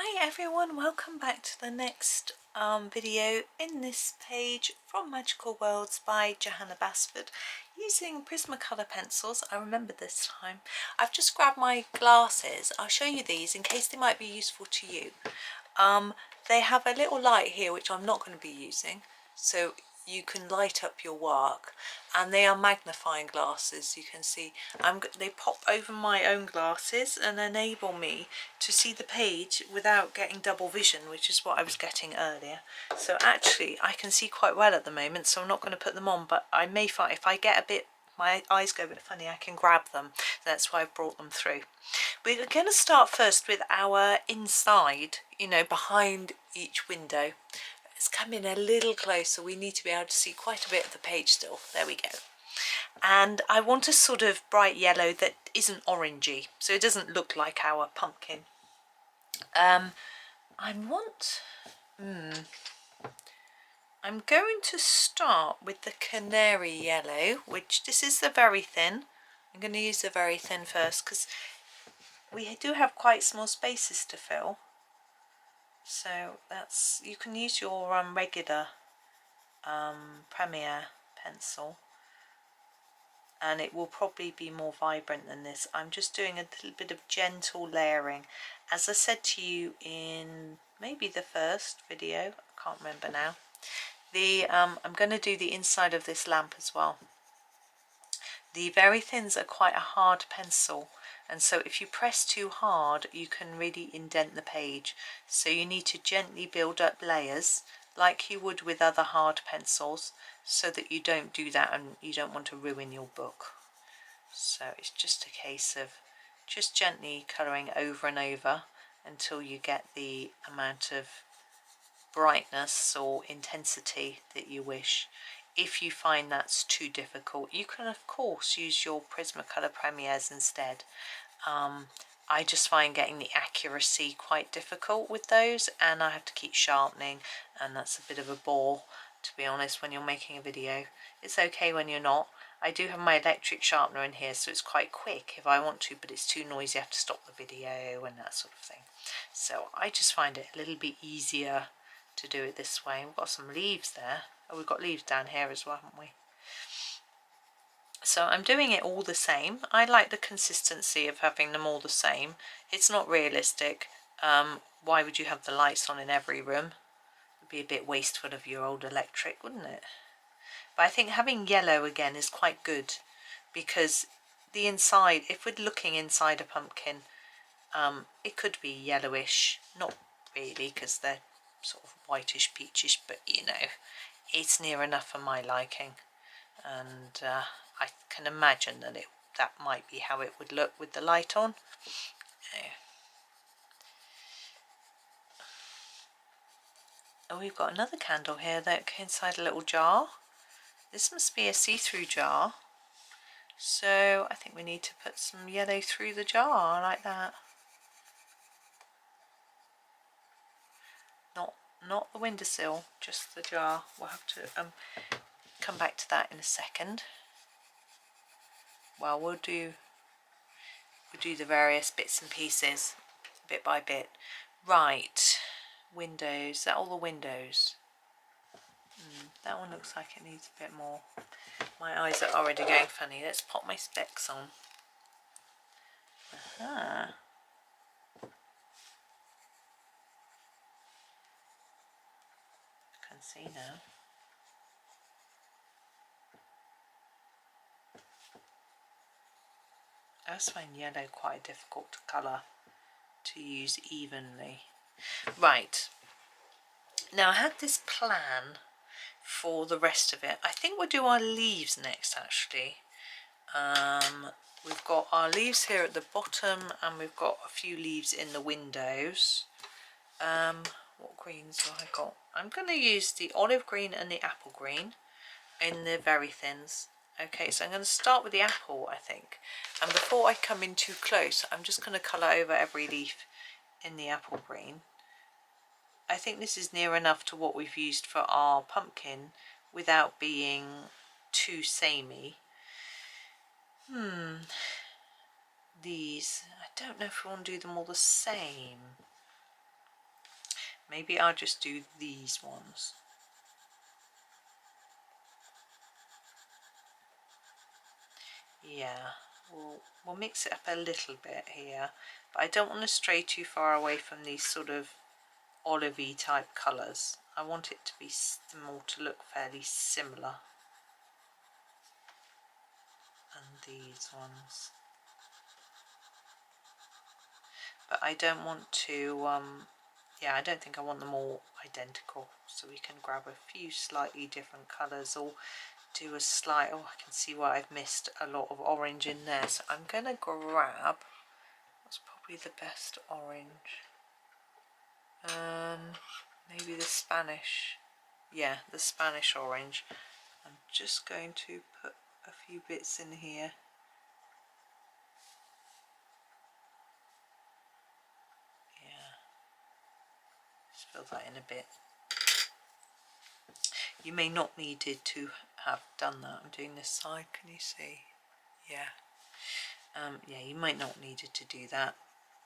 Hi everyone, welcome back to the next video in this page from Magical Worlds by Johanna Basford using Prismacolor pencils. I remember this time. I've just grabbed my glasses. I'll show you these in case they might be useful to you. They have a little light here which I'm not going to be using, so you can light up your work, and they are magnifying glasses. You can see they pop over my own glasses and enable me to see the page without getting double vision, which is what I was getting earlier. So actually I can see quite well at the moment, so I'm not going to put them on, but I may find if I get a bit, my eyes go a bit funny, I can grab them. That's why I've brought them through. We're going to start first with our inside, behind each window. Let's come in a little closer. We need to be able to see quite a bit of the page still. There we go. And I want a sort of bright yellow that isn't orangey, so it doesn't look like our pumpkin. I'm going to start with the canary yellow, which this is the Verithin. I'm going to use the Verithin first because we do have quite small spaces to fill. So you can use your regular Premier pencil, and it will probably be more vibrant than this. I'm just doing a little bit of gentle layering. As I said to you in maybe the first video, I can't remember now, I'm going to do the inside of this lamp as well. The Verithins are quite a hard pencil, and so if you press too hard you can really indent the page, so you need to gently build up layers like you would with other hard pencils, so that you don't do that and you don't want to ruin your book. So it's just a case of just gently colouring over and over until you get the amount of brightness or intensity that you wish. If you find that's too difficult, you can of course use your Prismacolor Premiers instead. I just find getting the accuracy quite difficult with those, and I have to keep sharpening, and that's a bit of a bore, to be honest, when you're making a video. It's okay when you're not. I do have my electric sharpener in here, so it's quite quick if I want to, but it's too noisy, I have to stop the video and that sort of thing. So I just find it a little bit easier to do it this way. We've got some leaves there. Oh, we've got leaves down here as well, haven't we? So I'm doing it all the same. I like the consistency of having them all the same. It's not realistic. Why would you have the lights on in every room? It'd be a bit wasteful of your old electric, wouldn't it? But I think having yellow again is quite good, because the inside, if we're looking inside a pumpkin, it could be yellowish. Not really, because they're sort of whitish peachish, but it's near enough for my liking, and I can imagine that might be how it would look with the light on. Oh, we've got another candle here that inside a little jar. This must be a see-through jar, so I think we need to put some yellow through the jar like that. Not the windowsill, just the jar. We'll have to come back to that in a second. Well, we'll do the various bits and pieces bit by bit. Right, windows. Is that all the windows? That one looks like it needs a bit more. My eyes are already going funny. Let's pop my specs on. Aha. I can see now. I always find yellow quite difficult to colour, to use evenly. Right, now I had this plan for the rest of it. I think we'll do our leaves next actually. We've got our leaves here at the bottom, and we've got a few leaves in the windows. What greens have I got? I'm going to use the olive green and the apple green in the Verithins. Okay, so I'm going to start with the apple, I think. And before I come in too close, I'm just going to colour over every leaf in the apple green. I think this is near enough to what we've used for our pumpkin without being too samey. These, I don't know if we want to do them all the same. Maybe I'll just do these ones. Yeah, we'll mix it up a little bit here, but I don't want to stray too far away from these sort of olivey type colours. I want it to be more to look fairly similar. And these ones. But I don't want to, yeah, I don't think I want them all identical. So we can grab a few slightly different colours, or do a slight, oh, I can see why I've missed a lot of orange in there. So I'm going to grab, what's probably the best orange? Maybe the Spanish, yeah, the Spanish orange. I'm just going to put a few bits in here. Yeah, just fill that in a bit. You may not needed to have done that. I'm doing this side, can you see? Yeah. Yeah, you might not needed to do that.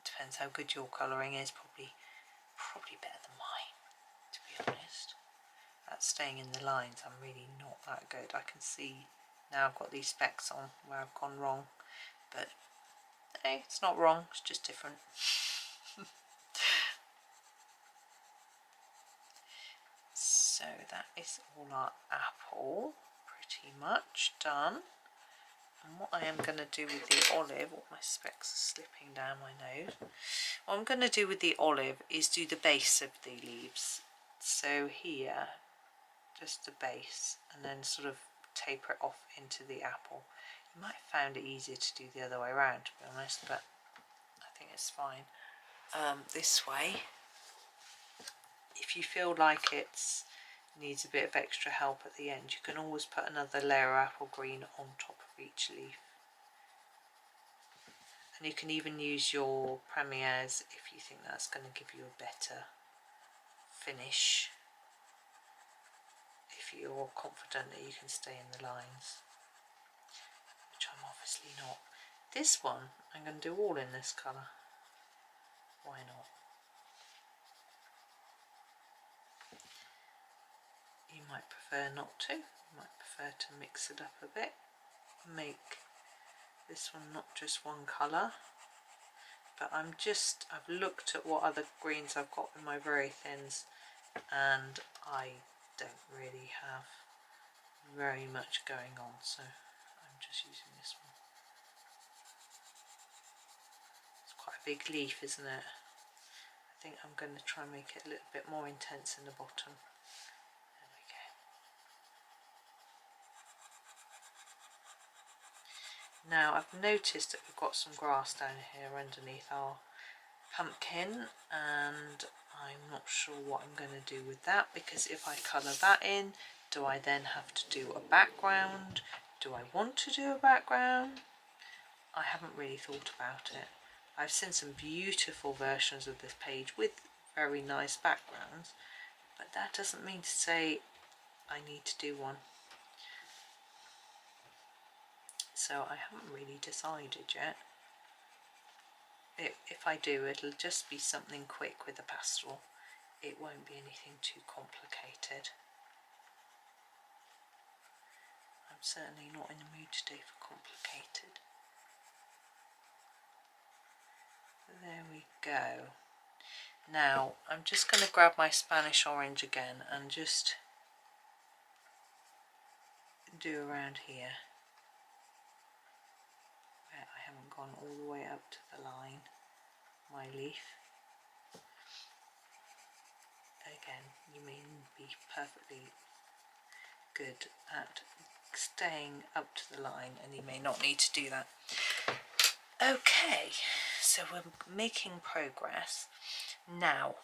Depends how good your colouring is. Probably better than mine, to be honest. At staying in the lines, I'm really not that good. I can see now I've got these specks on where I've gone wrong, but hey, it's not wrong, it's just different. So that is all our apple, pretty much done. And what I am going to do with the olive, my specs are slipping down my nose. What I'm going to do with the olive is do the base of the leaves. So here, just the base, and then sort of taper it off into the apple. You might have found it easier to do the other way around, to be honest, but I think it's fine. This way, if you feel like it needs a bit of extra help at the end, you can always put another layer of apple green on top of each leaf. And you can even use your premieres if you think that's going to give you a better finish, if you're confident that you can stay in the lines, which I'm obviously not. This one I'm going to do all in this colour. Why not? You might prefer not to. You might prefer to mix it up a bit. Make this one not just one colour. But I've looked at what other greens I've got in my Verithins, and I don't really have very much going on, so I'm just using this one. It's quite a big leaf, isn't it? I think I'm going to try and make it a little bit more intense in the bottom. There we go. Now I've noticed that we've got some grass down here underneath our pumpkin, and I'm not sure what I'm going to do with that, because if I colour that in, do I then have to do a background? Do I want to do a background? I haven't really thought about it. I've seen some beautiful versions of this page with very nice backgrounds, but that doesn't mean to say I need to do one. So I haven't really decided yet. If I do, it'll just be something quick with a pastel. It won't be anything too complicated. I'm certainly not in the mood today for complicated. There we go. Now I'm just going to grab my Spanish orange again and just do around here where I haven't gone all the way up to the line, my leaf. Again, you may be perfectly good at staying up to the line, and you may not need to do that. Okay, so we're making progress. Now,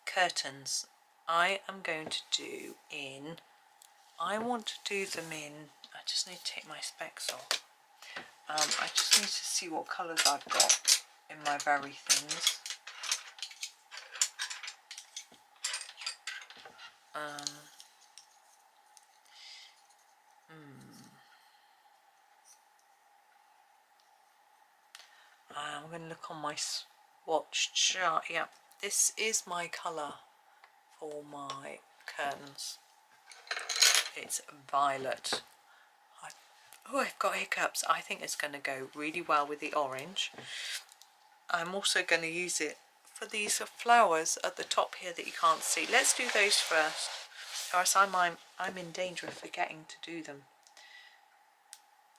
curtains, I am going to do in, I want to do them in, I just need to take my specs off. I just need to see what colours I've got in my Verithins. I'm going to look on my swatch chart. Yeah, This is my colour for my curtains. It's violet. Oh, I've got hiccups. I think it's going to go really well with the orange. I'm also going to use it for these flowers at the top here that you can't see. Let's do those first, or else I'm in danger of forgetting to do them.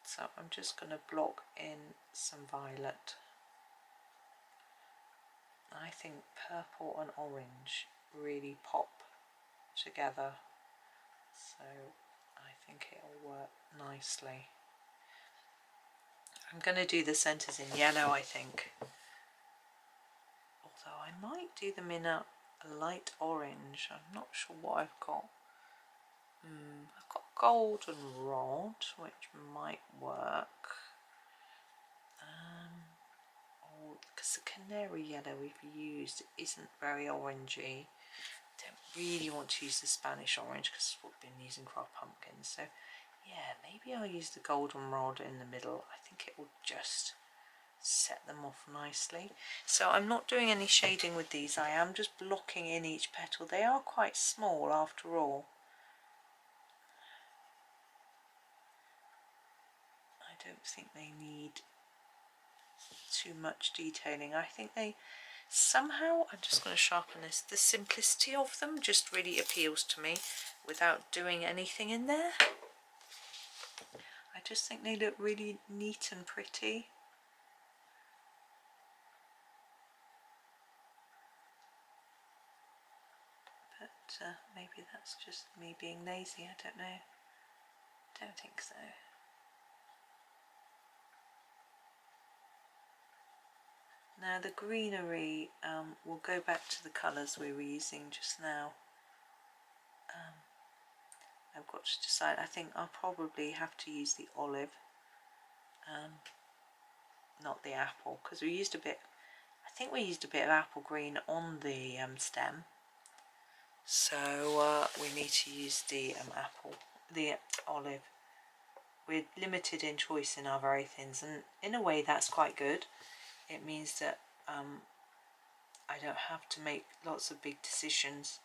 So I'm just going to block in some violet. I think purple and orange really pop together, so I think it'll work nicely. I'm going to do the centres in yellow, I think, although I might do them in a light orange. I'm not sure what I've got. I've got goldenrod, which might work. Because the canary yellow we've used isn't very orangey. Don't really want to use the Spanish orange because it's what we've been using for our pumpkins. So yeah, maybe I'll use the goldenrod in the middle. I think it will just set them off nicely. So I'm not doing any shading with these. I am just blocking in each petal. They are quite small after all. I don't think they need too much detailing. I think they somehow, I'm just going to sharpen this, the simplicity of them just really appeals to me without doing anything in there. I just think they look really neat and pretty. But maybe that's just me being lazy, I don't know. Don't think so. Now the greenery, we'll go back to the colours we were using just now. I've got to decide. I think I'll probably have to use the olive, not the apple, because we used a bit, I think we used a bit of apple green on the stem. So we need to use the olive. We're limited in choice in our Verithins, and in a way that's quite good. It means that I don't have to make lots of big decisions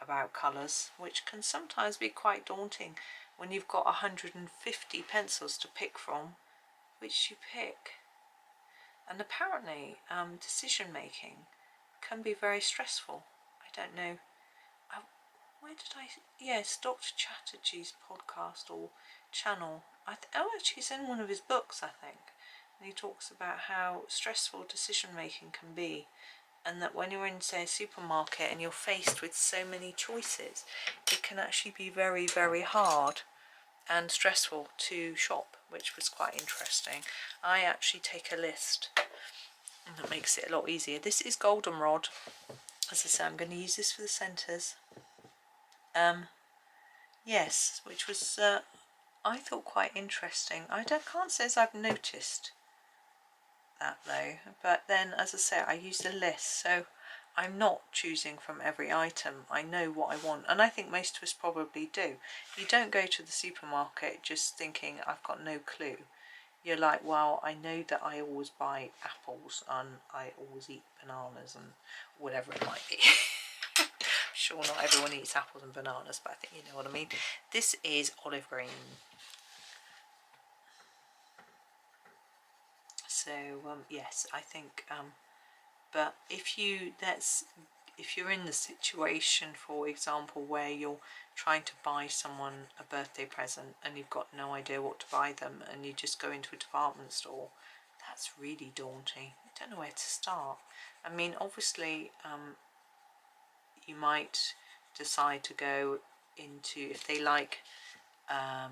about colours, which can sometimes be quite daunting when you've got 150 pencils to pick from. Which you pick? And apparently decision making can be very stressful. I don't know. Where did I... Yes, Dr. Chatterjee's podcast or channel. Oh, actually it's in one of his books, I think. And he talks about how stressful decision making can be. And that when you're in, say, a supermarket and you're faced with so many choices, it can actually be very, very hard and stressful to shop, which was quite interesting. I actually take a list, and that makes it a lot easier. This is goldenrod. As I say, I'm going to use this for the centres. Yes, which was, I thought, quite interesting. Can't say as I've noticed that though, but then as I say, I used a list, so I'm not choosing from every item. I know what I want, and I think most of us probably do. You don't go to the supermarket just thinking I've got no clue. You're like, well, I know that I always buy apples and I always eat bananas and whatever it might be. Sure, not everyone eats apples and bananas, but I think you know what I mean. This is olive green. So yes, I think but if you're in the situation, for example, where you're trying to buy someone a birthday present and you've got no idea what to buy them, and you just go into a department store, that's really daunting. I don't know where to start. I mean, obviously you might decide to go into, if they like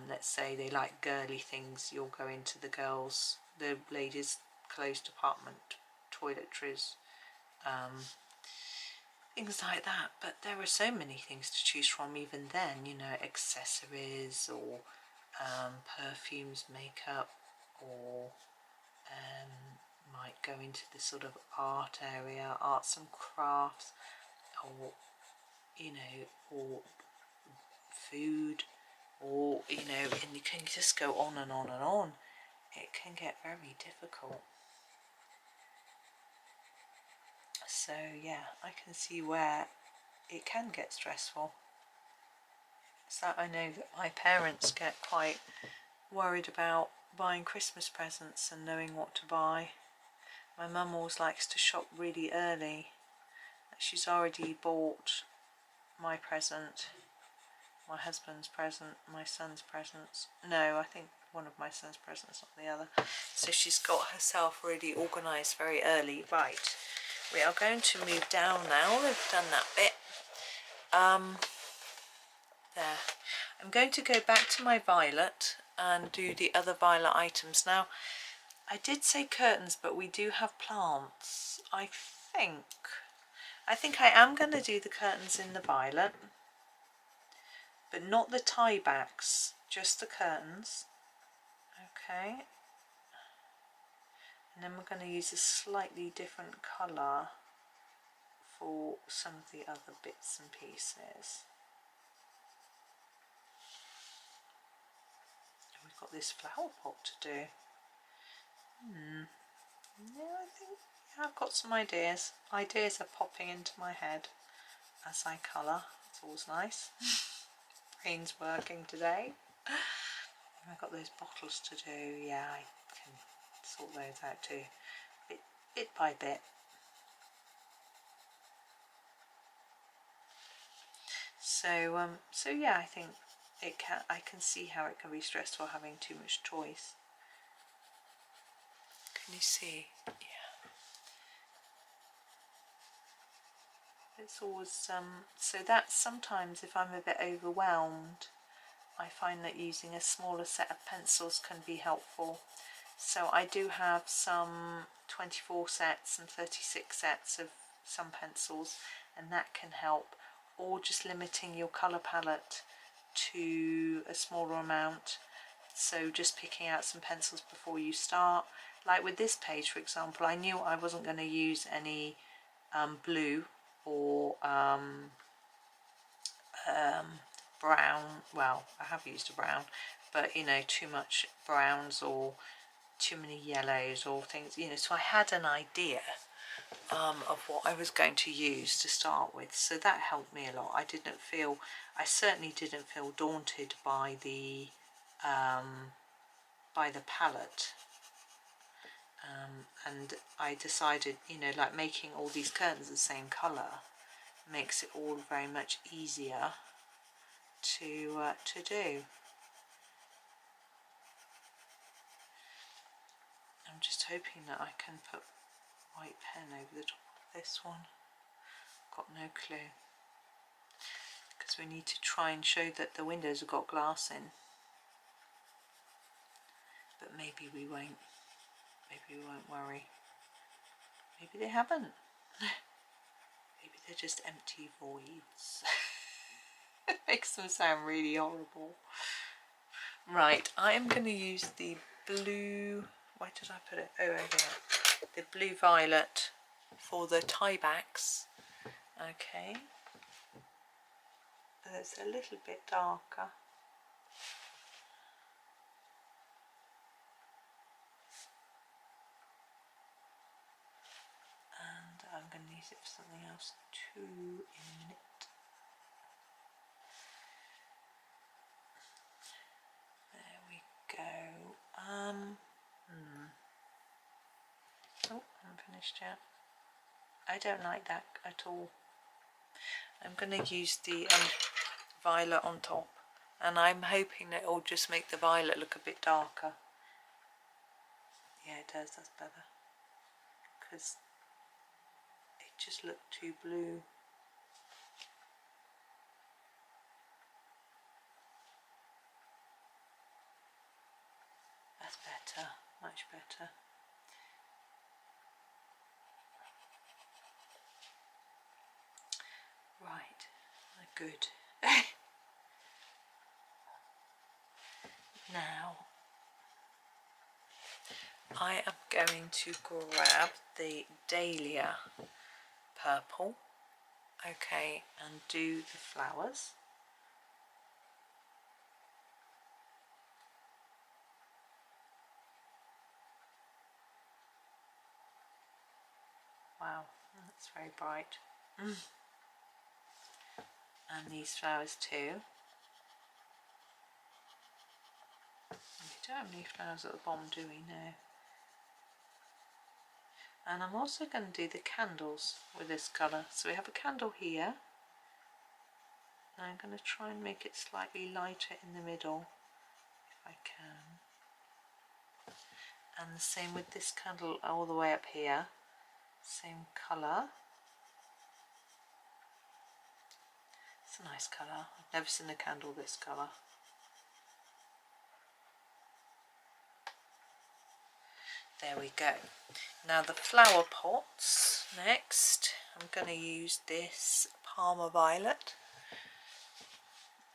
let's say they like girly things, you'll go into the ladies' clothes department, toiletries, things like that. But there are so many things to choose from even then, you know, accessories or perfumes, makeup, or might go into the sort of art area, arts and crafts, or you know, or food, or you know, and you can just go on and on and on. It can get very difficult. So So yeah, I can see where it can get stressful. So I know that my parents get quite worried about buying Christmas presents and knowing what to buy. My mum always likes to shop really early. She's already bought my present, my husband's present, my son's presents. No, I think one of my son's presents, not the other. So she's got herself really organised very early. Right, we are going to move down now. We've done that bit. There. I'm going to go back to my violet and do the other violet items. Now, I did say curtains, but we do have plants. I think I am going to do the curtains in the violet, but not the tie backs, just the curtains. Okay. And then we're going to use a slightly different colour for some of the other bits and pieces. We've got this flower pot to do. Yeah, I think I've got some ideas. Ideas are popping into my head as I colour. It's always nice. Brain's working today. I've got those bottles to do. Yeah, I can sort those out too, bit by bit. So yeah, I think I can see how it can be stressful having too much choice. Can you see? Yeah. It's always so that sometimes if I'm a bit overwhelmed, I find that using a smaller set of pencils can be helpful. So I do have some 24 sets and 36 sets of some pencils, and that can help. Or just limiting your colour palette to a smaller amount. So just picking out some pencils before you start. Like with this page, for example, I knew I wasn't going to use any blue or brown. Well, I have used a brown, but you know, too much browns or too many yellows or things, you know, so I had an idea of what I was going to use to start with, so that helped me a lot. I certainly didn't feel daunted by the palette, and I decided, you know, like making all these curtains the same colour makes it all very much easier to do. I'm just hoping that I can put white pen over the top of this one. Got no clue, because we need to try and show that the windows have got glass in, but maybe we won't worry. Maybe they haven't. Maybe they're just empty voids. It makes them sound really horrible. Right, I am going to use the blue, where did I put it? Oh, over here. The blue violet for the tie backs. Okay. It's a little bit darker. And I'm going to use it for something else too in a minute. There we go. Oh, I haven't finished yet. I don't like that at all. I'm going to use the violet on top, and I'm hoping that it'll just make the violet look a bit darker. Yeah, it does, that's better, because it just looked too blue. That's better, much better. Right, good. Now I am going to grab the dahlia purple, okay, and do the flowers. Wow, It's very bright. And these flowers too. We don't have any flowers at the bottom, do we? No. And I'm also going to do the candles with this colour. So we have a candle here. And I'm going to try and make it slightly lighter in the middle, if I can. And the same with this candle all the way up here. Same colour. It's a nice colour. I've never seen a candle this colour. There we go. Now the flower pots next. I'm going to use this Parma Violet.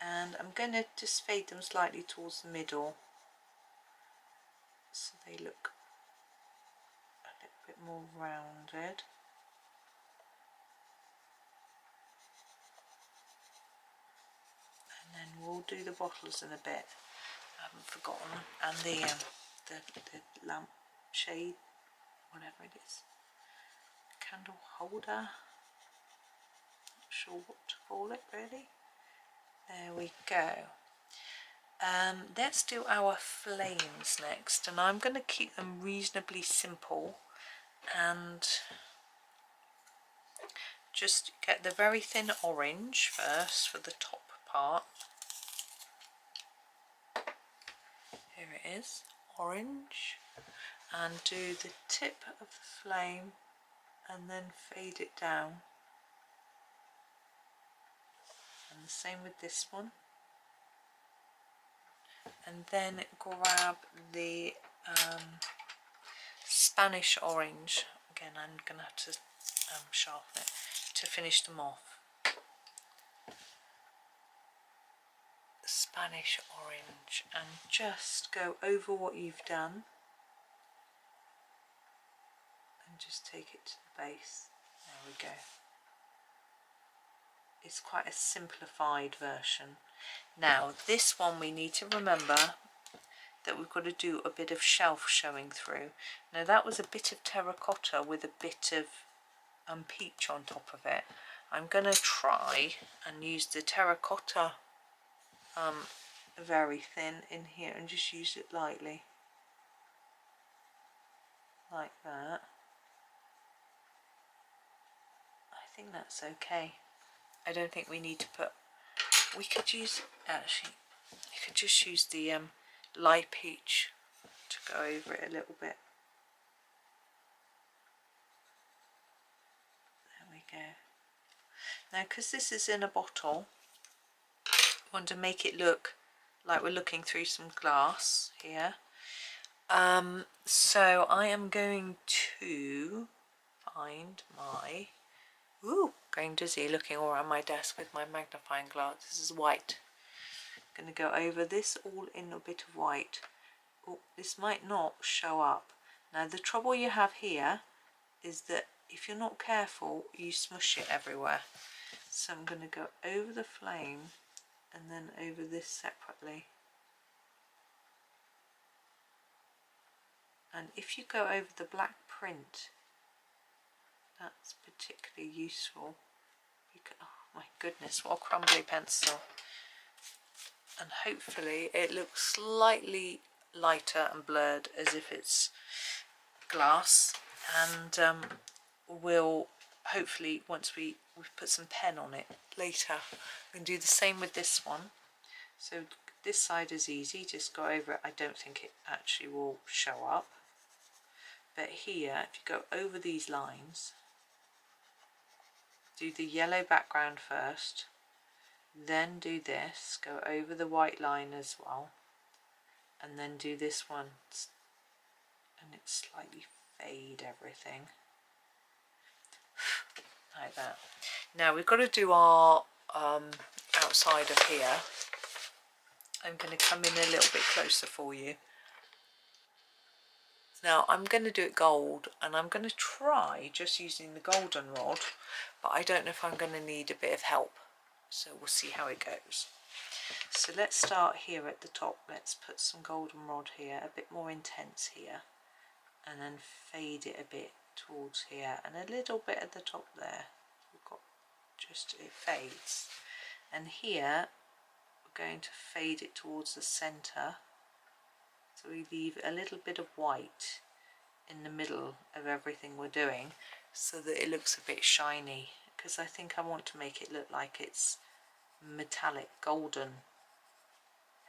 And I'm going to just fade them slightly towards the middle, so they look a little bit more rounded. And then we'll do the bottles in a bit. I haven't forgotten. And the lamp shade, whatever it is, candle holder. Not sure what to call it really. There we go. Let's do our flames next, and I'm going to keep them reasonably simple and just get the very thin orange first for the top part. Here it is, orange, and do the tip of the flame and then fade it down. And the same with this one. And then grab the Spanish orange. Again, I'm going to have to sharpen it to finish them off. Spanish orange, and just go over what you've done and just take it to the base. There we go. It's quite a simplified version. Now this one we need to remember that we've got to do a bit of shelf showing through. Now that was a bit of terracotta with a bit of peach on top of it. I'm going to try and use the terracotta Verithin in here and just use it lightly. Like that. I think that's okay. I don't think we need to put, we could use, actually, you could just use the light peach to go over it a little bit. There we go. Now, because this is in a bottle, I want to make it look like we're looking through some glass here. So I am going to find my, going dizzy looking all around my desk with my magnifying glass. This is white. I'm going to go over this all in a bit of white. Oh, this might not show up. Now the trouble you have here is that if you're not careful, you smush it everywhere. So I'm going to go over the flame and then over this separately. And if you go over the black print, that's particularly useful. You can, oh my goodness, what a crumbly pencil. And hopefully it looks slightly lighter and blurred as if it's glass. And we'll hopefully, once we've put some pen on it later, we can do the same with this one. So this side is easy, just go over it. I don't think it actually will show up. But here, if you go over these lines, do the yellow background first, then do this, go over the white line as well, and then do this one, and it slightly fade everything, like that. Now we've got to do our outside of here. I'm going to come in a little bit closer for you. Now I'm going to do it gold, and I'm going to try just using the goldenrod, but I don't know if I'm going to need a bit of help, so we'll see how it goes. So let's start here at the top. Let's put some goldenrod here, a bit more intense here, and then fade it a bit towards here and a little bit at the top there. We've got just, it fades, and here we're going to fade it towards the center, so we leave a little bit of white in the middle of everything we're doing so that it looks a bit shiny, because I think I want to make it look like it's metallic golden,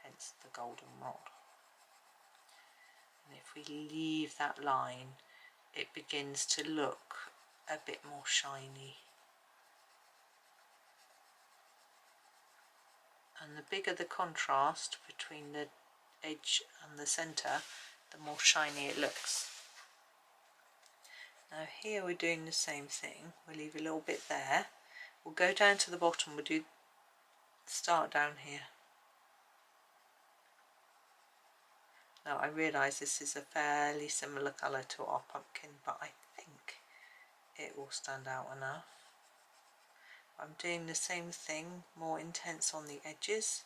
hence the goldenrod. And if we leave that line, it begins to look a bit more shiny. And the bigger the contrast between the edge and the centre, the more shiny it looks. Now here we're doing the same thing. We'll leave a little bit there. We'll go down to the bottom. We'll do start down here. Now I realise this is a fairly similar colour to our pumpkin, but I think it will stand out enough. I'm doing the same thing, more intense on the edges,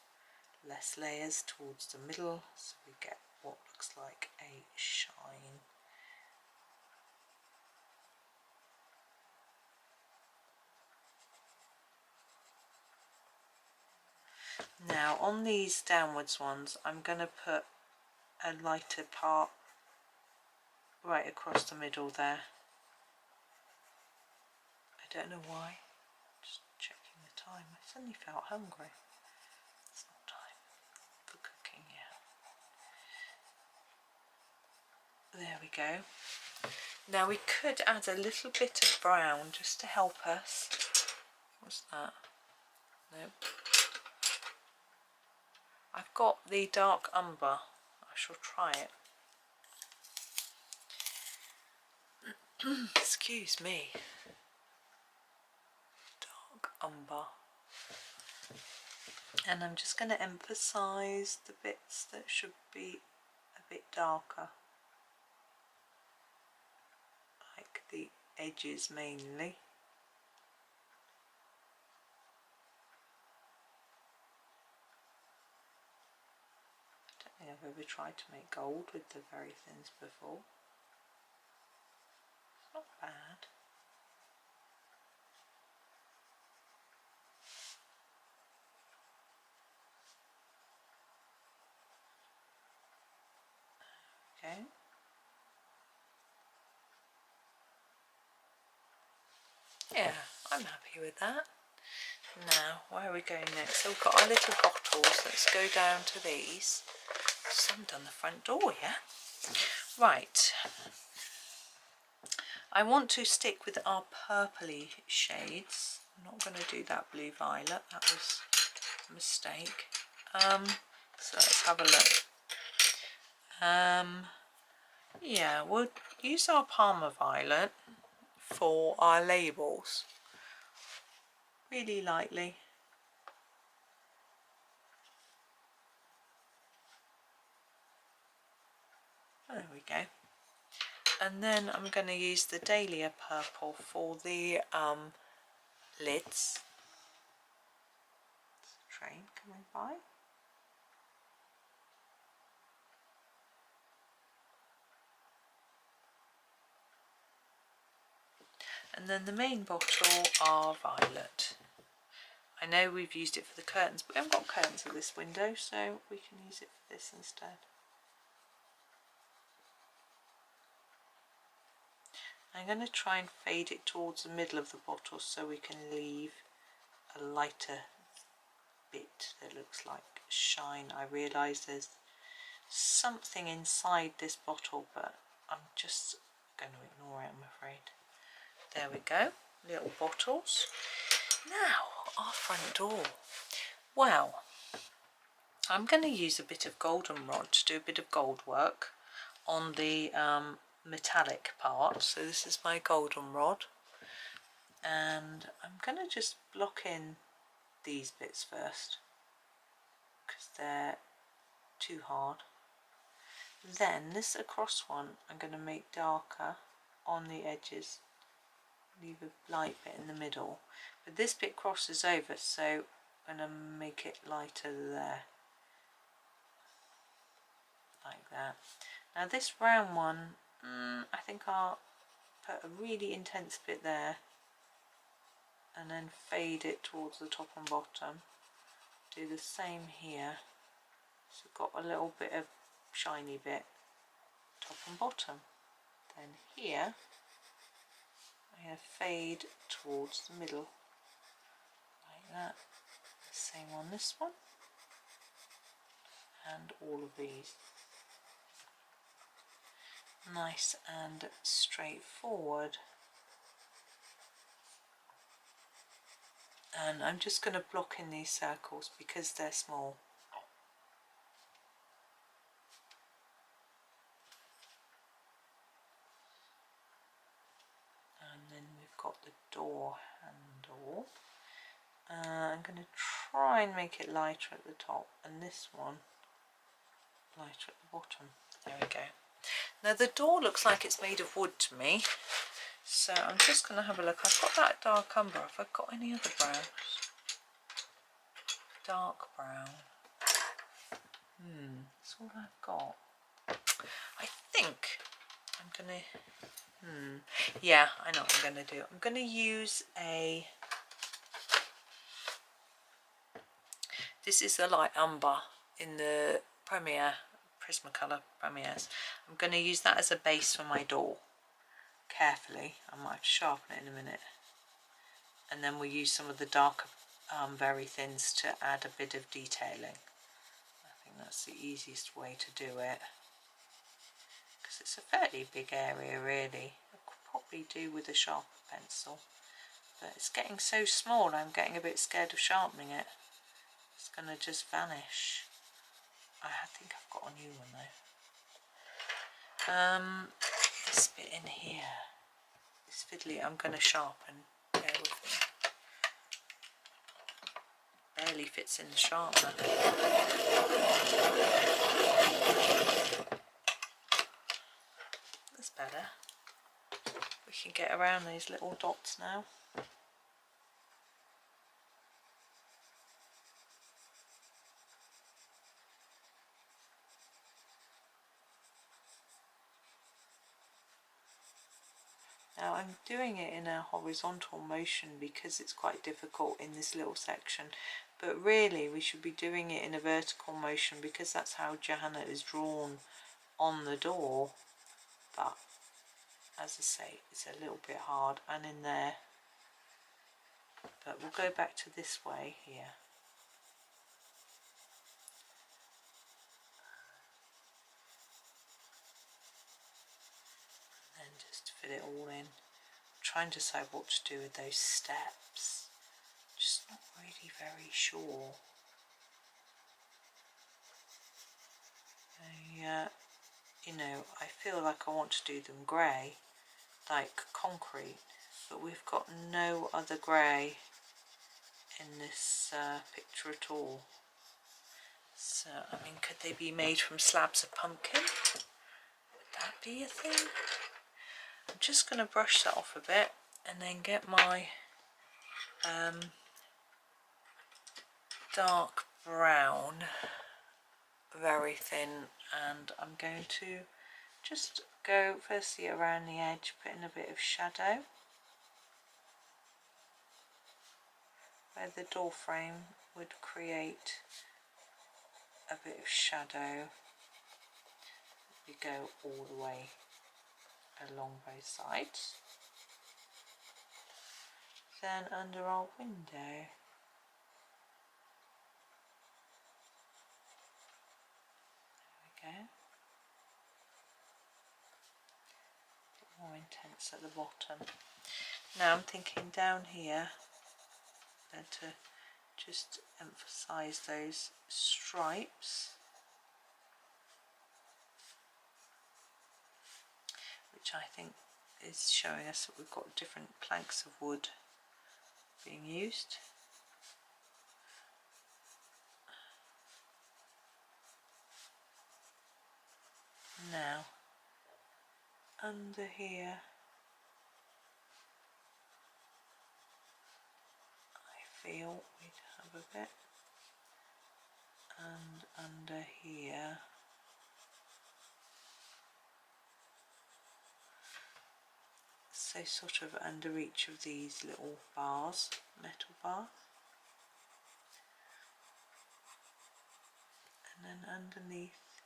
less layers towards the middle, so we get what looks like a shine. Now on these downwards ones, I'm going to put a lighter part right across the middle there. I don't know why. Just checking the time. I suddenly felt hungry. It's not time for cooking yet. There we go. Now we could add a little bit of brown just to help us. What's that? Nope. I've got the dark umber. I shall try it. Excuse me. Dark umber. And I'm just going to emphasise the bits that should be a bit darker. Like the edges mainly. I don't think I've ever tried to make gold with the Verithins before. It's not bad. Okay. Yeah, I'm happy with that. Now, where are we going next? So we've got our little bottles. Let's go down to these. Just haven't done the front door yet. Right. I want to stick with our purpley shades. I'm not going to do that blue violet. That was a mistake. So let's have a look. Yeah, we'll use our Parma violet for our labels. Really lightly. There we go. And then I'm going to use the dahlia purple for the lids. There's a train coming by. And then the main bottle are violet. I know we've used it for the curtains, but we haven't got curtains at this window, so we can use it for this instead. I'm going to try and fade it towards the middle of the bottle so we can leave a lighter bit that looks like shine. I realise there's something inside this bottle, but I'm just going to ignore it, I'm afraid. There we go, little bottles. Now, our front door. Well, I'm going to use a bit of goldenrod to do a bit of gold work on the metallic part. So this is my goldenrod, and I'm going to just block in these bits first because they're too hard. Then this across one I'm going to make darker on the edges, leave a light bit in the middle, but this bit crosses over, so I'm going to make it lighter there, like that. Now this round one, I think our put a really intense bit there and then fade it towards the top and bottom. Do the same here, so got a little bit of shiny bit top and bottom. Then here I'm going to fade towards the middle like that. The same on this one and all of these. Nice and straightforward. And I'm just going to block in these circles because they're small. And then we've got the door handle. I'm going to try and make it lighter at the top, and this one lighter at the bottom. There we go. Now the door looks like it's made of wood to me, so I'm just going to have a look. I've got that dark umber. Have I got any other browns? Dark brown. That's all I've got. I think I'm going to... yeah, I know what I'm going to do. I'm going to use a... This is a light umber in the Prismacolor Premiers. I'm going to use that as a base for my door. Carefully, I might have to sharpen it in a minute. And then we'll use some of the darker Verithins to add a bit of detailing. I think that's the easiest way to do it. Because it's a fairly big area really. I could probably do with a sharper pencil. But it's getting so small, I'm getting a bit scared of sharpening it. It's going to just vanish. I think I've got a new one though. This bit in here, this fiddly, I'm going to sharpen. Bear with me. Barely fits in the sharpener. That's better. We can get around these little dots now. Now I'm doing it in a horizontal motion because it's quite difficult in this little section, but really we should be doing it in a vertical motion because that's how Johanna is drawn on the door. But as I say, it's a little bit hard, and in there, but we'll go back to this way here. And just fit it all in. I'm trying to decide what to do with those steps. Just not really very sure. You know, I feel like I want to do them grey, like concrete, but we've got no other grey in this picture at all. So, I mean, could they be made from slabs of pumpkin? Would that be a thing? I'm just going to brush that off a bit and then get my dark brown Verithin, and I'm going to just go firstly around the edge, put in a bit of shadow where the door frame would create a bit of shadow. We go all the way along both sides. Then under our window, there we go. A bit more intense at the bottom. Now I'm thinking down here then to just emphasize those stripes, which I think is showing us that we've got different planks of wood being used. Now under here I feel we'd have a bit, and under here So sort of under each of these little bars, metal bars. And then underneath,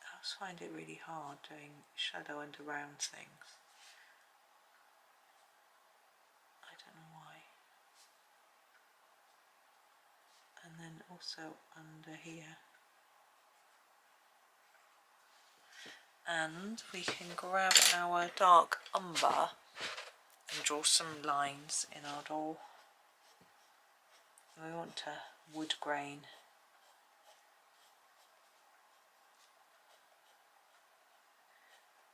I always find it really hard doing shadow under round things. I don't know why. And then also under here. And we can grab our dark umber and draw some lines in our doll. We want a wood grain.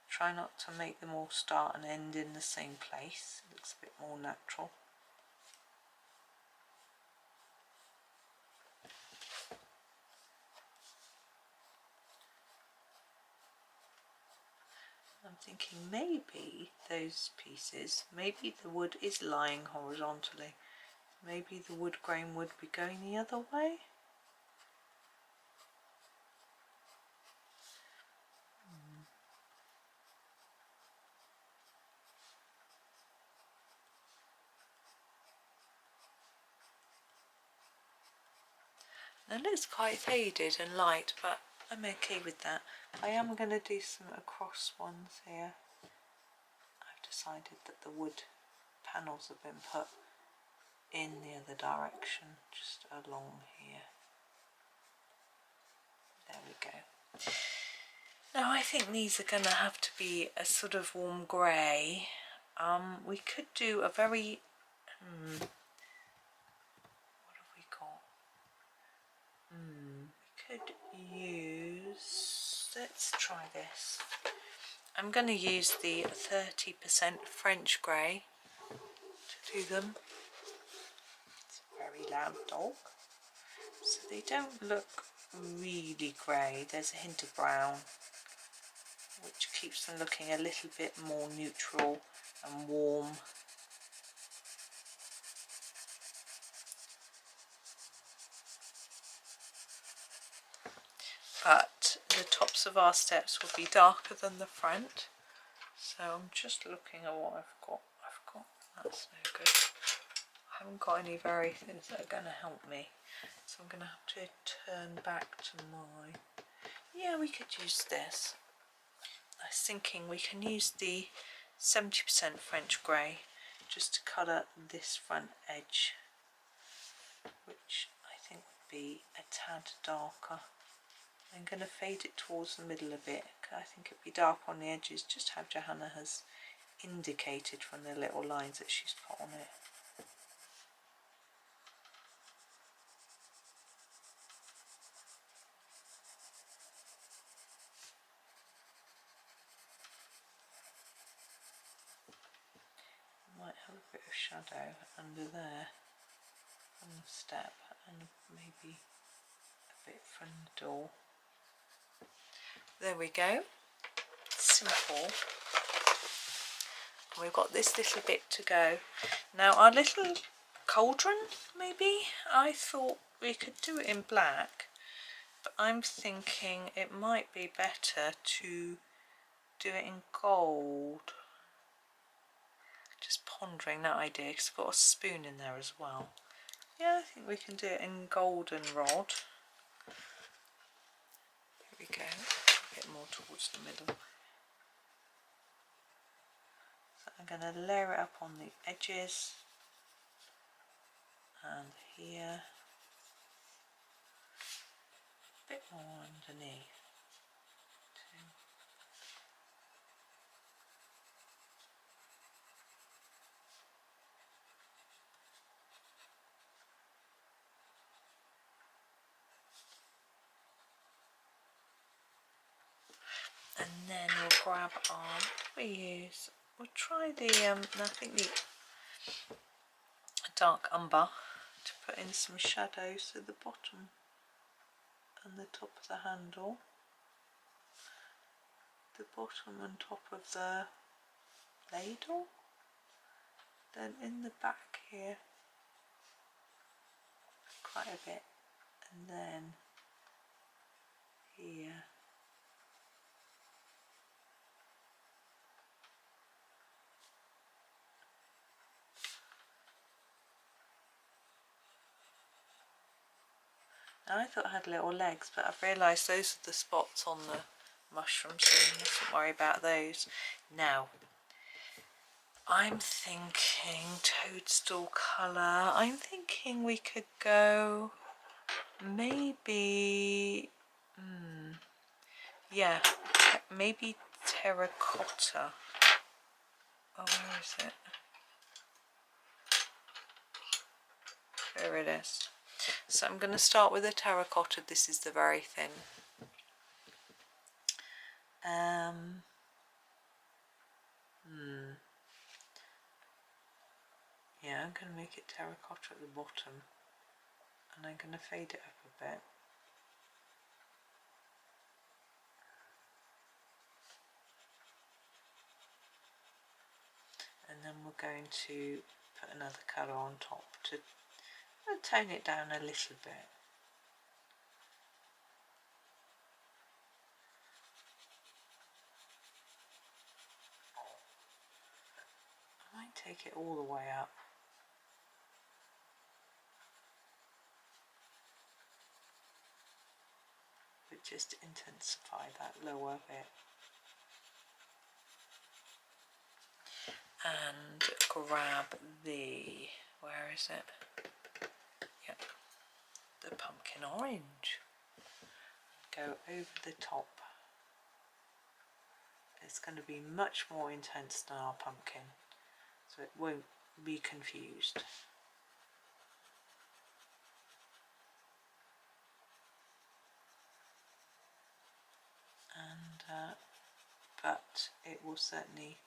Try not to make them all start and end in the same place. It looks a bit more natural. I'm thinking maybe those pieces, maybe the wood is lying horizontally. Maybe the wood grain would be going the other way. It looks quite faded and light, but I'm okay with that. I am going to do some across ones here. I've decided that the wood panels have been put in the other direction, just along here. There we go. Now I think these are going to have to be a sort of warm grey. We could do a very... what have we got? We could use... Let's try this. I'm going to use the 30% French grey to do them. It's a very loud dog. So they don't look really grey. There's a hint of brown, which keeps them looking a little bit more neutral and warm. But the tops of our steps will be darker than the front. So I'm just looking at what I've got. That's no good. I haven't got any Verithins that are going to help me. So I'm going to have to turn back to my... Yeah, we could use this. I was thinking we can use the 70% French grey just to colour this front edge, which I think would be a tad darker. I'm going to fade it towards the middle a bit. I think it'd be dark on the edges, just how Johanna has indicated from the little lines that she's put on it. Might have a bit of shadow under there from the step, and maybe a bit from the door. There we go. Simple. We've got this little bit to go. Now our little cauldron, maybe, I thought we could do it in black, but I'm thinking it might be better to do it in gold. Just pondering that idea, because I've got a spoon in there as well. Yeah, I think we can do it in goldenrod. Here we go, a bit more towards the middle. So I'm going to layer it up on the edges and here, a bit more underneath. And then we'll grab our, we'll try the, I think the dark umber to put in some shadows to the bottom and the top of the handle, the bottom and top of the ladle, then in the back here quite a bit, and then here. I thought it had little legs, but I've realised those are the spots on the mushrooms, so you mustn't worry about those. Now, I'm thinking toadstool colour. I'm thinking we could go maybe, yeah, maybe terracotta. Oh, where is it? There it is. So I'm going to start with a terracotta. This is the Verithin. Yeah, I'm going to make it terracotta at the bottom, and I'm going to fade it up a bit. And then we're going to put another colour on top to tone it down a little bit. I might take it all the way up. But just intensify that lower bit. And grab the, where is it? Yep, the pumpkin orange. Go over the top. It's going to be much more intense than our pumpkin, so it won't be confused. And but it will certainly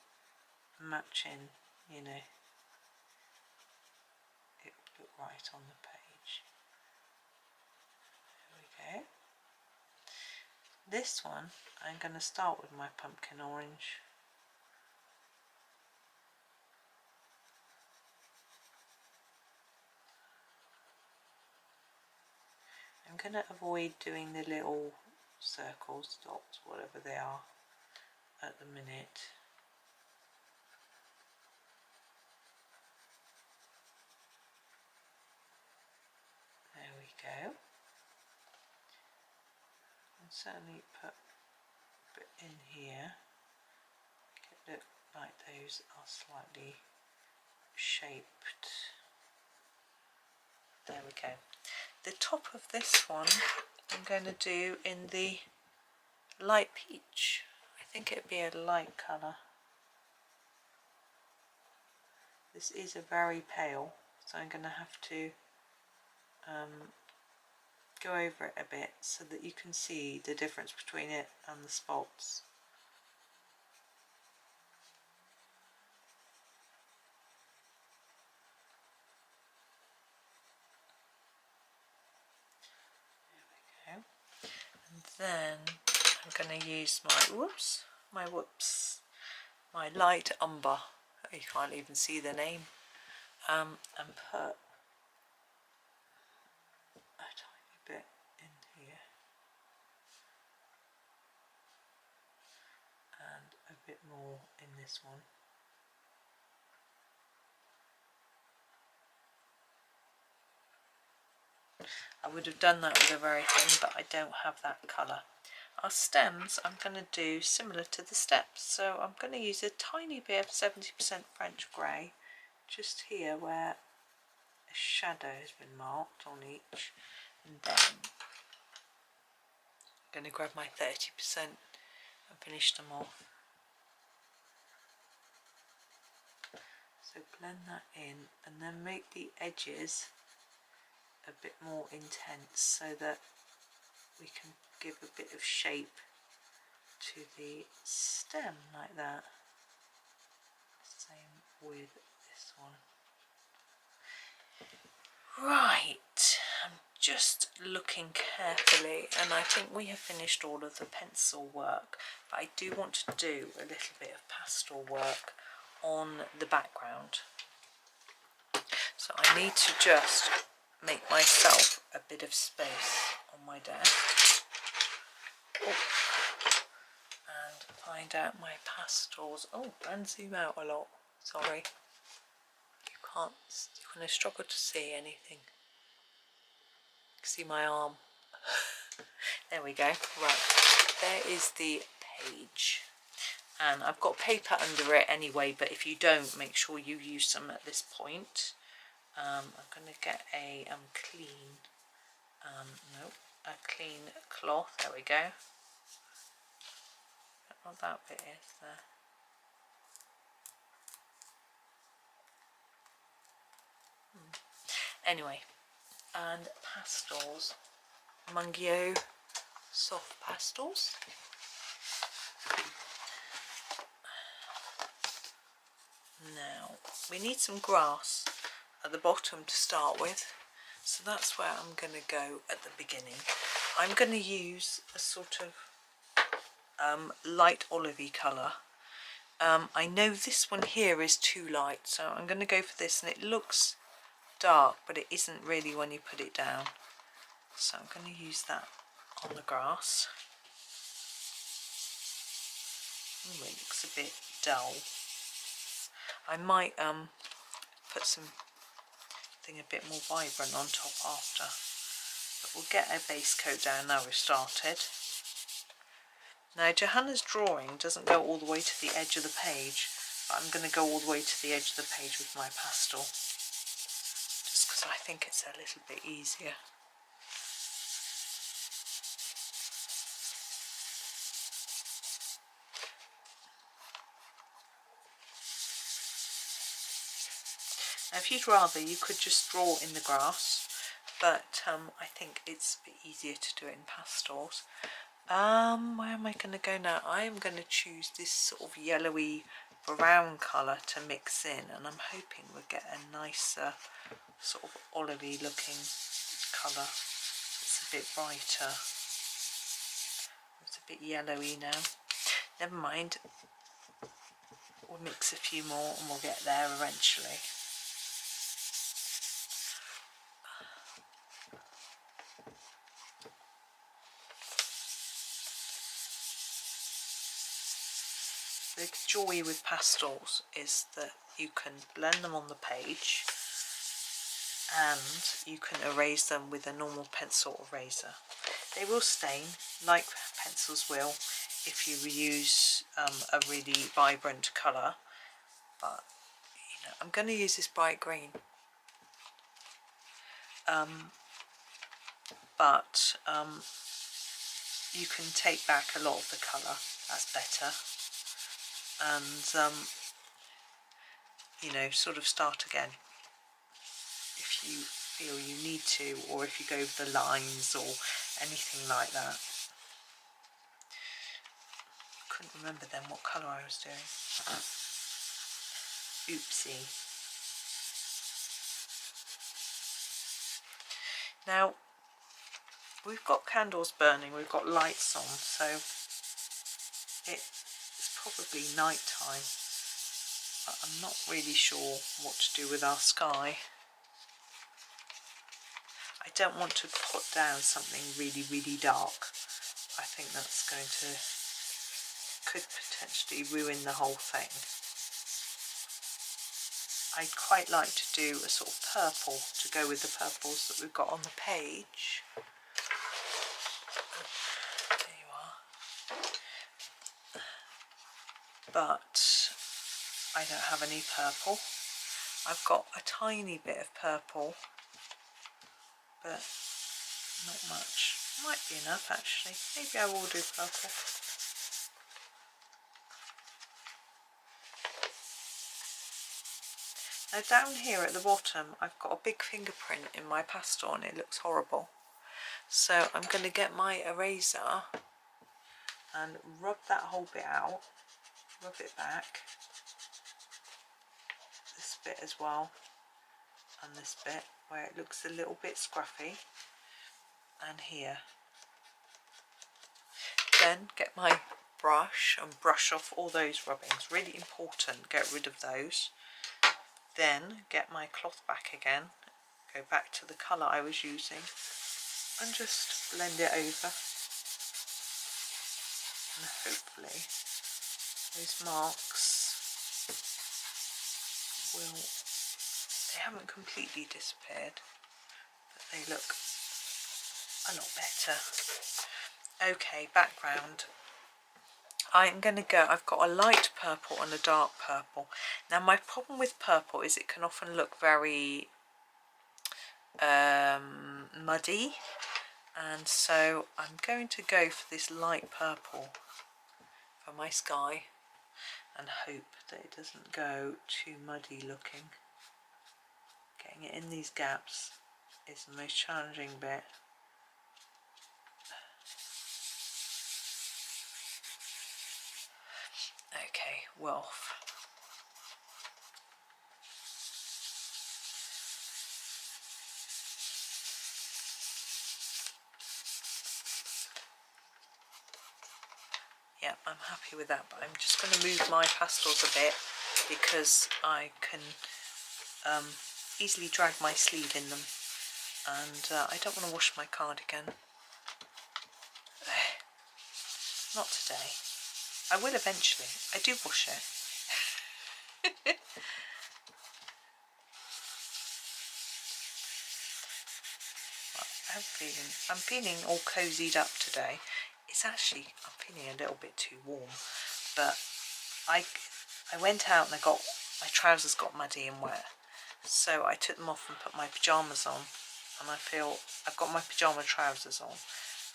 match in, you know, it will look right on the page. There we go. This one, I'm going to start with my pumpkin orange. I'm going to avoid doing the little circles, dots, whatever they are, at the minute. There we go. And certainly put a bit in here. It look like those are slightly shaped. There we go. The top of this one I'm going to do in the light peach. I think it'd be a light colour. This is a very pale, so I'm going to have to go over it a bit so that you can see the difference between it and the spots. There we go. And then I'm going to use my light umber. You can't even see the name. And put a tiny bit in here and a bit more in this one. I would have done that with a Verithin, but I don't have that colour. Our stems I'm going to do similar to the steps, so I'm going to use a tiny bit of 70% French grey just here where a shadow has been marked on each, and then I'm going to grab my 30% and finish them off. So blend that in and then make the edges a bit more intense so that we can give a bit of shape to the stem like that. Same with this one. Right, I'm just looking carefully and I think we have finished all of the pencil work, but I do want to do a little bit of pastel work on the background. So I need to just make myself a bit of space on my desk. Oh. And find out my pastels. Oh, and zoom out a lot. Sorry. You're going to struggle to see anything. You can see my arm There we go. Right, there is the page. And I've got paper under it anyway, but if you don't, make sure you use some at this point. I'm going to get a clean, no, a clean cloth. There we go. Don't know what that bit is there. Anyway, and pastels. Mungio soft pastels. Now, we need some grass at the bottom to start with, so that's where I'm going to go at the beginning. I'm going to use a sort of light olivey colour. I know this one here is too light, so I'm going to go for this, and it looks dark, but it isn't really when you put it down. So I'm going to use that on the grass. Ooh, it looks a bit dull. I might put something a bit more vibrant on top after, but we'll get a base coat down now we've started. Now Johanna's drawing doesn't go all the way to the edge of the page, but I'm going to go all the way to the edge of the page with my pastel, just because I think it's a little bit easier. Now if you'd rather, you could just draw in the grass, but I think it's a bit easier to do it in pastels. Where am I going to go now? I am going to choose this sort of yellowy brown colour to mix in, and I'm hoping we'll get a nicer sort of olivey looking colour. It's a bit brighter. It's a bit yellowy now. Never mind. We'll mix a few more and we'll get there eventually. The joy with pastels is that you can blend them on the page and you can erase them with a normal pencil eraser. They will stain like pencils will if you use a really vibrant colour, but you know, I'm going to use this bright green. But you can take back a lot of the colour, that's better. And you know, sort of start again if you feel you need to, or if you go over the lines or anything like that. Couldn't remember then what colour I was doing. Oopsie. Now we've got candles burning, we've got lights on, so it's probably night time, but I'm not really sure what to do with our sky. I don't want to put down something really, really dark. I think that's going to, could potentially ruin the whole thing. I'd quite like to do a sort of purple to go with the purples that we've got on the page. There you are. But I don't have any purple. I've got a tiny bit of purple, but not much. Might be enough actually. Maybe I will do purple. Now down here at the bottom I've got a big fingerprint in my pastel and it looks horrible. So I'm going to get my eraser and rub that whole bit out, rub it back, this bit as well, and this bit where it looks a little bit scruffy, and here. Then get my brush and brush off all those rubbings, really important, get rid of those. Then get my cloth back again, go back to the colour I was using and just blend it over, and hopefully those marks will, they haven't completely disappeared, but they look a lot better. Okay, background. I'm going to go, I've got a light purple and a dark purple. Now my problem with purple is it can often look very muddy, and so I'm going to go for this light purple for my sky and hope that it doesn't go too muddy looking. Getting it in these gaps is the most challenging bit. Okay, Wolf. Yeah, I'm happy with that, but I'm just going to move my pastels a bit because I can easily drag my sleeve in them, and I don't want to wash my cardigan. Not today. I will eventually. I do wash it. I'm feeling all cozied up today. It's actually, I'm feeling a little bit too warm, but I went out and my trousers got muddy and wet, so I took them off and put my pyjamas on, and I feel I've got my pyjama trousers on.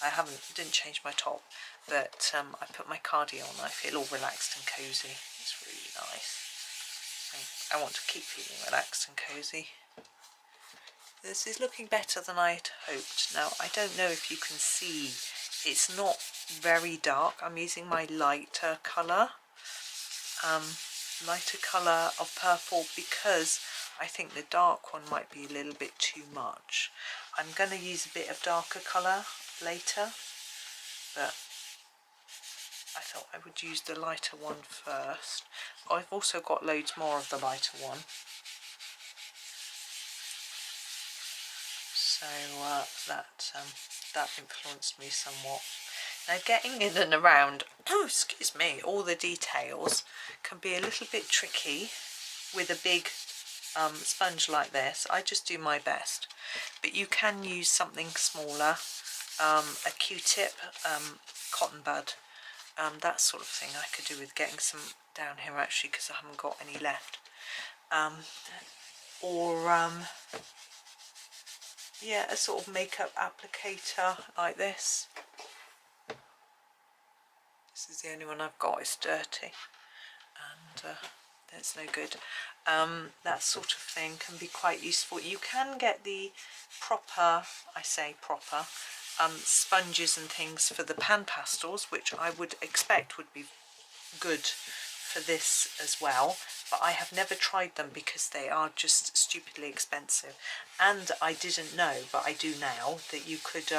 I didn't change my top, but I put my cardi on. I feel all relaxed and cozy. It's really nice. I want to keep feeling relaxed and cozy. This is looking better than I'd hoped. Now, I don't know if you can see, it's not very dark. I'm using my lighter colour of purple because I think the dark one might be a little bit too much. I'm going to use a bit of darker colour later, but I thought I would use the lighter one first. I've also got loads more of the lighter one, so that influenced me somewhat. Now, getting in and around, excuse me, all the details can be a little bit tricky with a big sponge like this. I just do my best, but you can use something smaller, a Q-tip, cotton bud, that sort of thing I could do with getting some down here actually, because I haven't got any left, yeah, a sort of makeup applicator like this. This is the only one I've got. It's dirty and that's no good. That sort of thing can be quite useful. You can get the proper, I say proper, sponges and things for the pan pastels, which I would expect would be good for this as well, but I have never tried them because they are just stupidly expensive, and I didn't know, but I do now, that you could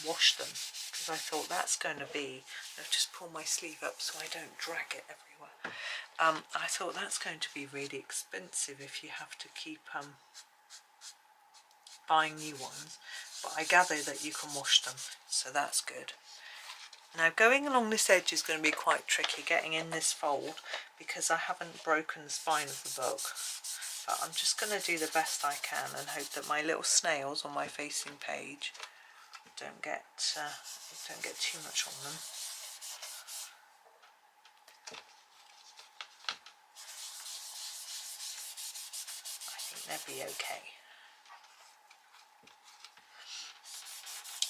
wash them, because I thought that's going to be, I'll just pull my sleeve up so I don't drag it everywhere. I thought that's going to be really expensive if you have to keep buying new ones, but I gather that you can wash them, so that's good. Now, going along this edge is going to be quite tricky, getting in this fold, because I haven't broken the spine of the book, but I'm just going to do the best I can and hope that my little snails on my facing page don't get too much on them. I think they'll be okay.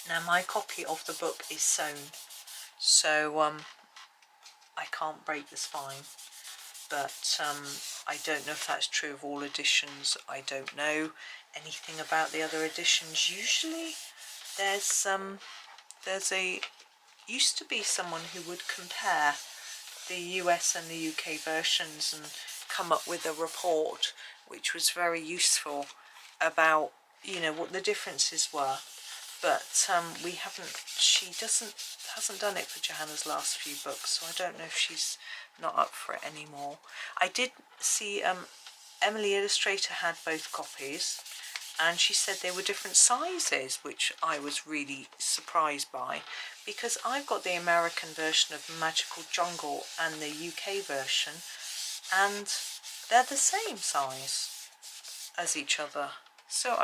Now, my copy of the book is sewn, so I can't break the spine, but I don't know if that's true of all editions. I don't know anything about the other editions. Usually used to be someone who would compare the US and the UK versions and come up with a report, which was very useful about, you know, what the differences were. But she hasn't done it for Johanna's last few books, so I don't know if she's not up for it anymore. I did see Emily Illustrator had both copies, and she said they were different sizes, which I was really surprised by, because I've got the American version of Magical Jungle and the UK version, and they're the same size as each other. So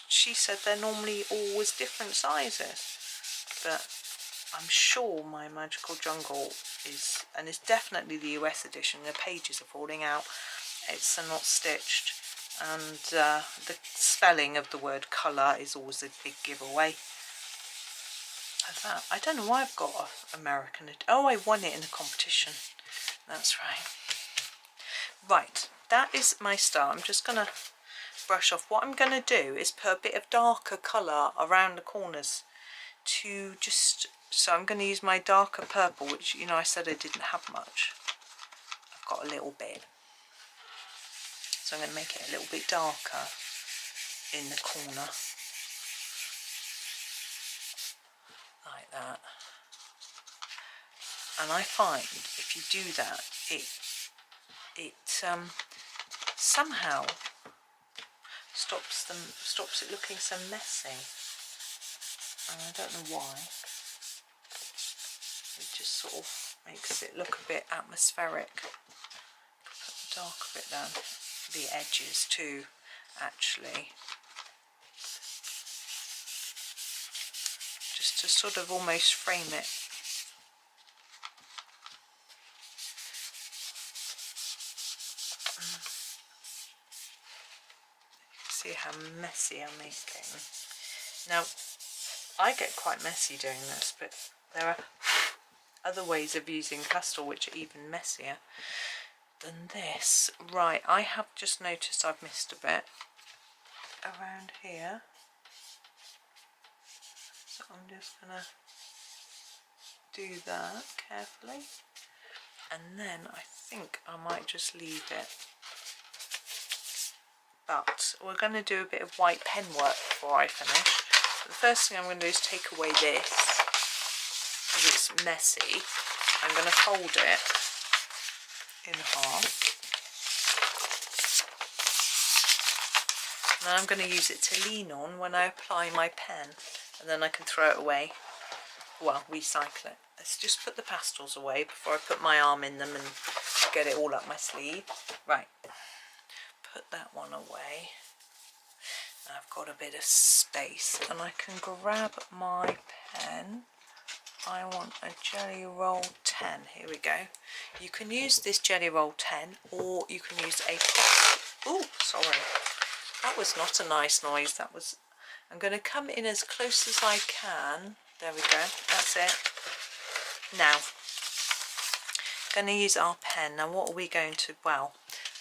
she said they're normally always different sizes. but I'm sure my Magical Jungle is, and it's definitely the US edition. The pages are falling out. It's not stitched, and the spelling of the word colour is always a big giveaway. I don't know why I've got an American. Oh, I won it in a competition. That's right. Right, that is my star. I'm just going to brush off. What I'm going to do is put a bit of darker colour around the corners to just, so I'm going to use my darker purple, which, you know, I said I didn't have much. I've got a little bit. So I'm going to make it a little bit darker in the corner. Like that. And I find if you do that, it somehow stops it looking so messy. And I don't know why. It just sort of makes it look a bit atmospheric. Put the darker bit down, the edges too, actually. Just to sort of almost frame it. See how messy I'm making. Now, I get quite messy doing this, but there are other ways of using pastel which are even messier than this. Right, I have just noticed I've missed a bit around here. So I'm just going to do that carefully. And then I think I might just leave it. But we're going to do a bit of white pen work before I finish. So the first thing I'm going to do is take away this, because it's messy. I'm going to fold it in half. And then I'm going to use it to lean on when I apply my pen, and then I can throw it away. Well, recycle it. Let's just put the pastels away before I put my arm in them and get it all up my sleeve. Right, put that one away. I've got a bit of space and I can grab my pen. I want a Jelly Roll 10. Here we go. You can use this Jelly Roll 10 or you can use a... Oh, sorry. That was not a nice noise. That was... I'm going to come in as close as I can. There we go. That's it. Now, going to use our pen. Now, what are we going to... Well,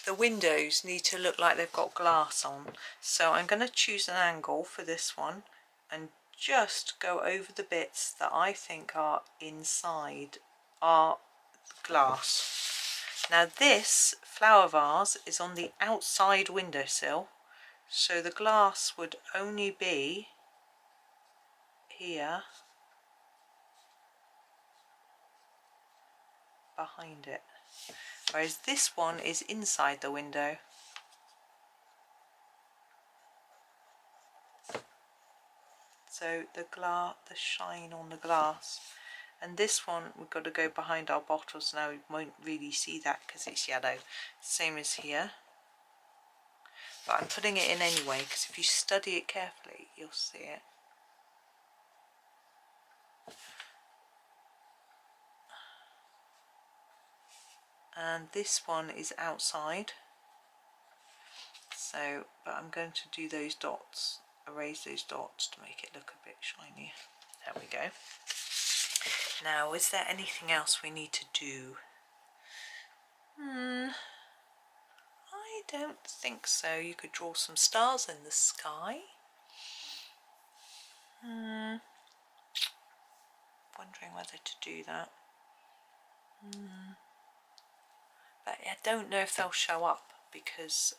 the windows need to look like they've got glass on. So I'm going to choose an angle for this one and just go over the bits that I think are inside our glass. Now this flower vase is on the outside windowsill, so the glass would only be here behind it, whereas this one is inside the window. So the shine on the glass, and this one we've got to go behind our bottles. Now we won't really see that because it's yellow, same as here, but I'm putting it in anyway because if you study it carefully you'll see it. And this one is outside, so but I'm going to do those dots, erase those dots to make it look a bit shiny. There we go. Now, is there anything else we need to do? I don't think so. You could draw some stars in the sky. Wondering whether to do that. But I don't know if they'll show up because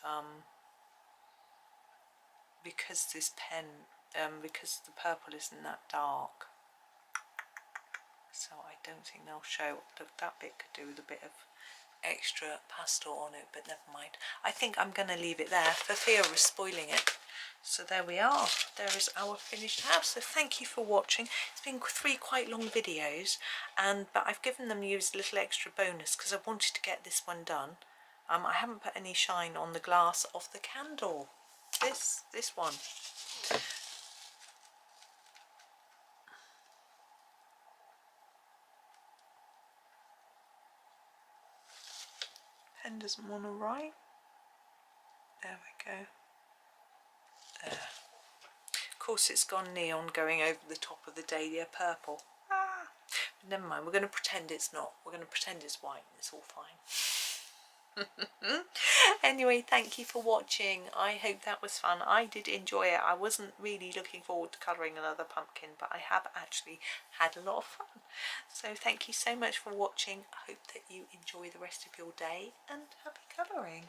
this pen, because the purple isn't that dark. So I don't think they'll show. That bit could do with a bit of extra pastel on it, but never mind. I think I'm going to leave it there for fear of spoiling it. So there we are. There is our finished house. So thank you for watching. It's been 3 quite long videos, but I've given them you as a little extra bonus because I wanted to get this one done. I haven't put any shine on the glass of the candle. This one. pen doesn't want to write. There we go. There. Of course it's gone neon going over the top of the dahlia purple. Ah. But never mind, we're going to pretend it's not. We're going to pretend it's white and it's all fine. Anyway, thank you for watching. I hope that was fun. I did enjoy it. I wasn't really looking forward to colouring another pumpkin, but I have actually had a lot of fun. So thank you so much for watching. I hope that you enjoy the rest of your day and happy colouring.